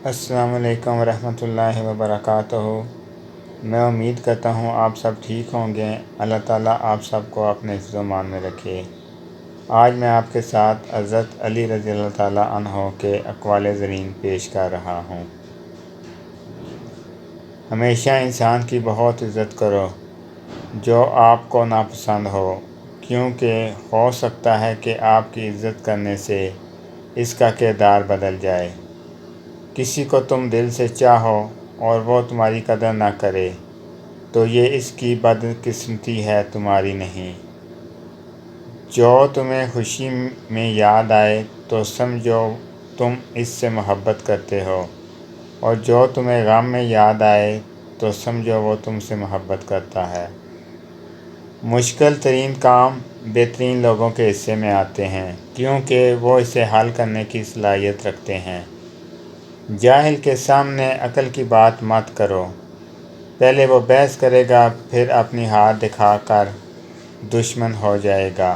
السلام علیکم ورحمۃ اللہ وبرکاتہ۔ میں امید کرتا ہوں آپ سب ٹھیک ہوں گے۔ اللہ تعالیٰ آپ سب کو اپنے حفظ و امان میں رکھے۔ آج میں آپ کے ساتھ حضرت علی رضی اللہ تعالیٰ عنہ کے اقوال زرین پیش کر رہا ہوں۔ ہمیشہ انسان کی بہت عزت کرو جو آپ کو ناپسند ہو، کیونکہ ہو سکتا ہے کہ آپ کی عزت کرنے سے اس کا کردار بدل جائے۔ کسی کو تم دل سے چاہو اور وہ تمہاری قدر نہ کرے تو یہ اس کی بدقسمتی ہے، تمہاری نہیں۔ جو تمہیں خوشی میں یاد آئے تو سمجھو تم اس سے محبت کرتے ہو، اور جو تمہیں غم میں یاد آئے تو سمجھو وہ تم سے محبت کرتا ہے۔ مشکل ترین کام بہترین لوگوں کے حصے میں آتے ہیں، کیونکہ وہ اسے حل کرنے کی صلاحیت رکھتے ہیں۔ جاہل کے سامنے عقل کی بات مت کرو، پہلے وہ بحث کرے گا، پھر اپنی ہار دکھا کر دشمن ہو جائے گا۔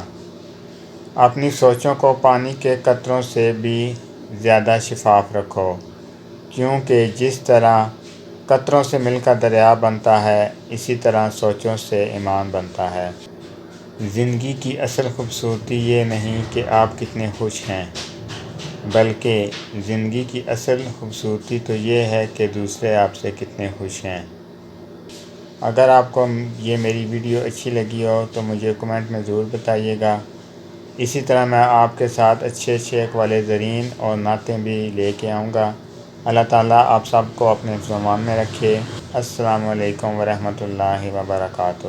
اپنی سوچوں کو پانی کے قطروں سے بھی زیادہ شفاف رکھو، کیونکہ جس طرح قطروں سے مل کر دریا بنتا ہے، اسی طرح سوچوں سے ایمان بنتا ہے۔ زندگی کی اصل خوبصورتی یہ نہیں کہ آپ کتنے خوش ہیں، بلکہ زندگی کی اصل خوبصورتی تو یہ ہے کہ دوسرے آپ سے کتنے خوش ہیں۔ اگر آپ کو یہ میری ویڈیو اچھی لگی ہو تو مجھے کمنٹ میں ضرور بتائیے گا۔ اسی طرح میں آپ کے ساتھ اچھے اقوال زرین اور نعتیں بھی لے کے آؤں گا۔ اللہ تعالیٰ آپ سب کو اپنے حفظ و امان میں رکھے۔ السلام علیکم ورحمۃ اللہ وبرکاتہ۔